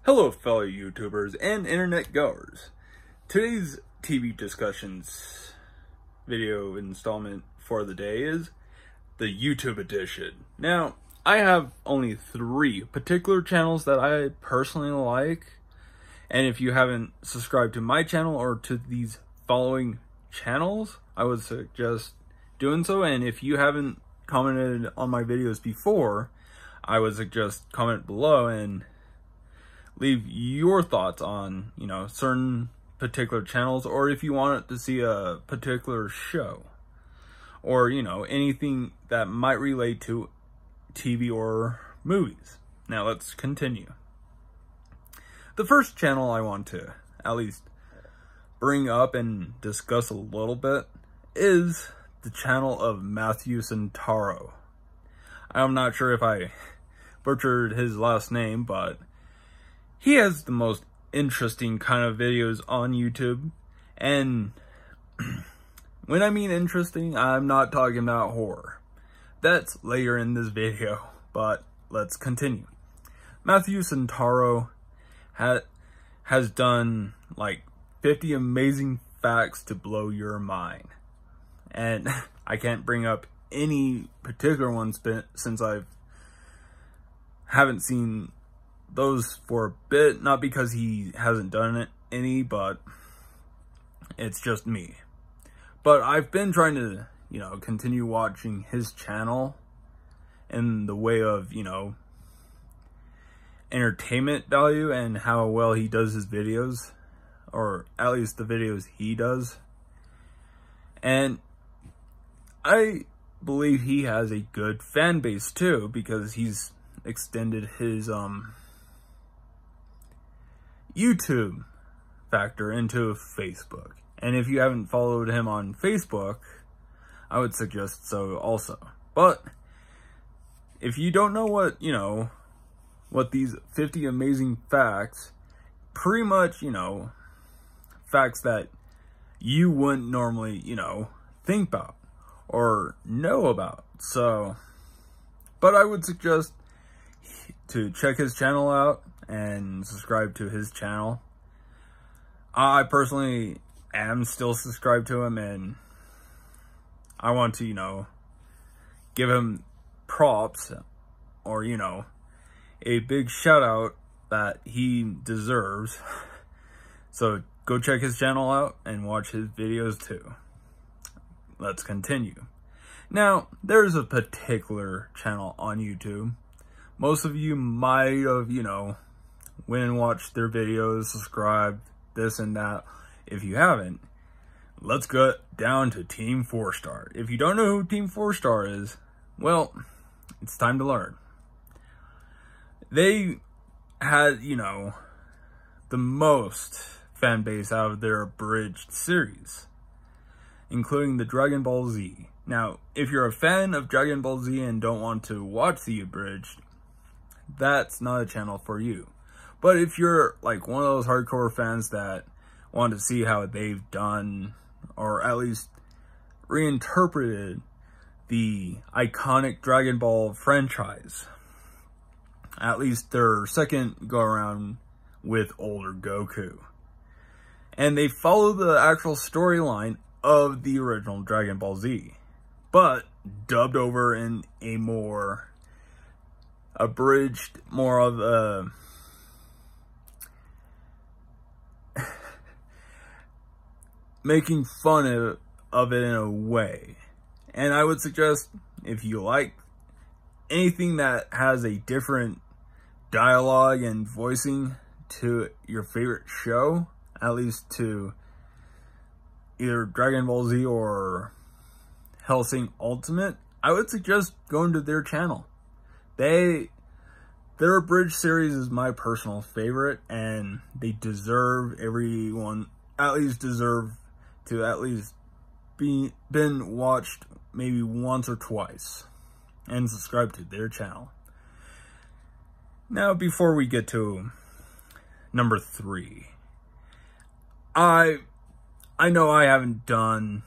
Hello fellow YouTubers and internet goers. Today's TV discussions video installment for the day is the YouTube edition. Now, I have only 3 particular channels that I personally like, and if you haven't subscribed to my channel or to these following channels, I would suggest doing so. And if you haven't commented on my videos before, I would suggest comment below and leave your thoughts on, certain particular channels, or if you want to see a particular show, or, anything that might relate to TV or movies. Now let's continue. The first channel I want to at least bring up and discuss a little bit is the channel of Santoro. I'm not sure if I butchered his last name, but he has the most interesting kind of videos on YouTube. And when I mean interesting, I'm not talking about horror. That's later in this video, but let's continue. Santoro has done like 50 amazing facts to blow your mind. And I can't bring up any particular ones since I haven't seen those for a bit, not because he hasn't done any, but it's just me. But I've been trying to, continue watching his channel in the way of, entertainment value and how well he does his videos, or at least the videos he does. And I believe he has a good fan base too, because he's extended his YouTube factor into Facebook. And if you haven't followed him on Facebook, I would suggest so also. But if you don't know what these 50 amazing facts, pretty much, facts that you wouldn't normally, think about or know about. So, but I would suggest to check his channel out and subscribe to his channel. I personally am still subscribed to him, and I want to, give him props, or, a big shout out that he deserves. So go check his channel out and watch his videos too. Let's continue. Now, there's a particular channel on YouTube. Most of you might have, went and watched their videos, subscribed, this and that. If you haven't, let's go down to Team 4-Star. If you don't know who Team 4-Star is, well, it's time to learn. They had, the most fan base out of their abridged series, including the Dragon Ball Z. Now, if you're a fan of Dragon Ball Z and don't want to watch the abridged, that's not a channel for you. But if you're like one of those hardcore fans that want to see how they've done, or at least reinterpreted, the iconic Dragon Ball franchise, at least their second go around with older Goku, and they follow the actual storyline of the original Dragon Ball Z, but dubbed over in a more abridged, more of a making fun of it in a way. And I would suggest, if you like anything that has a different dialogue and voicing to your favorite show, at least to either Dragon Ball Z or Hellsing Ultimate, I would suggest going to their channel. Their abridged series is my personal favorite, and they deserve, everyone at least deserve to at least been watched maybe once or twice, and subscribe to their channel. Now, before we get to number 3, I know I haven't done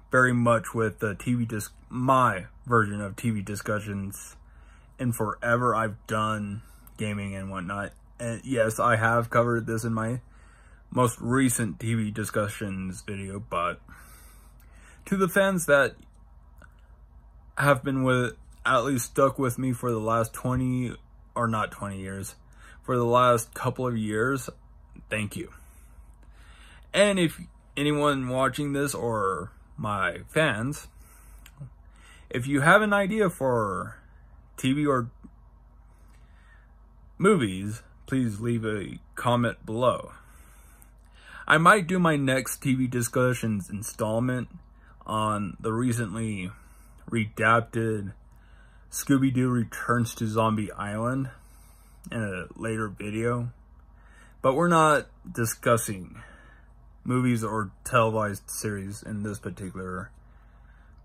very much with the my version of TV discussions in forever. I've done gaming and whatnot, And yes, I have covered this in my most recent TV discussions video, but to the fans that have been at least stuck with me for the last 20, or not 20 years, for the last couple of years, thank you. And if anyone watching this, or my fans, if you have an idea for TV or movies, please leave a comment below. I might do my next TV discussions installment on the recently redacted Scooby-Doo Returns to Zombie Island in a later video. But we're not discussing movies or televised series in this particular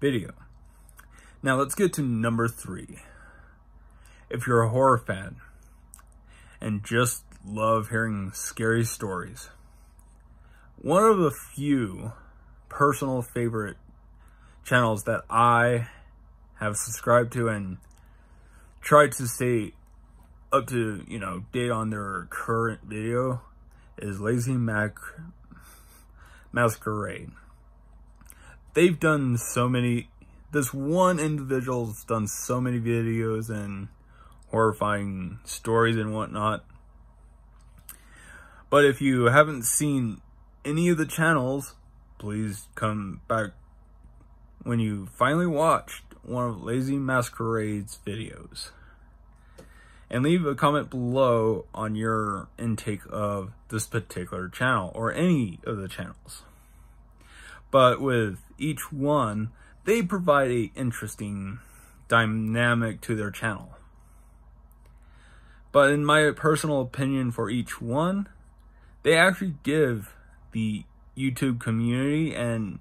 video. Now let's get to number 3. If you're a horror fan and just love hearing scary stories, one of the few personal favorite channels that I have subscribed to and tried to stay up to, date on their current video is Lazy Maskerade. They've done so many, this one individual's done so many videos and horrifying stories and whatnot. But if you haven't seen any of the channels, please come back when you finally watched one of Lazy Maskerade's videos and leave a comment below on your intake of this particular channel or any of the channels. But with each one, they provide an interesting dynamic to their channel. But in my personal opinion for each one, they actually give the YouTube community and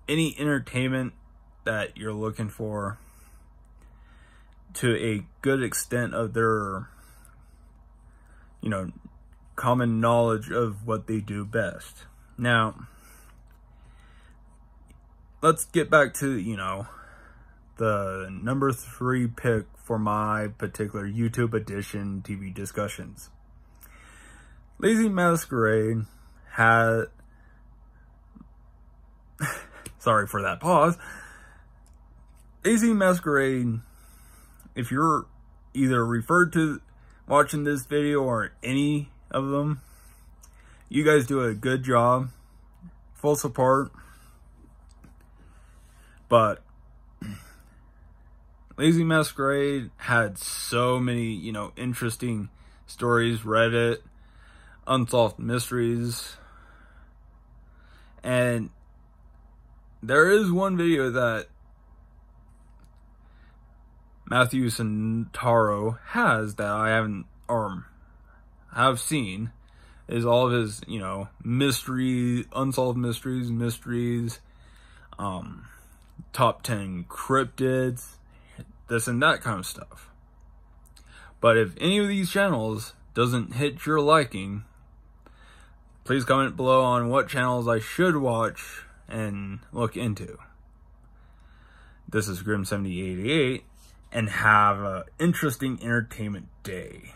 any entertainment that you're looking for to a good extent of their, common knowledge of what they do best. Now, let's get back to, the number 3 pick for my particular YouTube edition TV discussions. Lazy Maskerade had, sorry for that pause. Lazy Maskerade, if you're either referred to watching this video or any of them, you guys do a good job. Full support. But Lazy Maskerade had so many, interesting stories, Reddit, unsolved mysteries. And there is one video that Matthew Santoro has that I haven't, or have seen, is all of his, mystery, unsolved mysteries, top 10 cryptids, this and that kind of stuff. But if any of these channels doesn't hit your liking, please comment below on what channels I should watch and look into. This is Grim7088, and have an interesting entertainment day.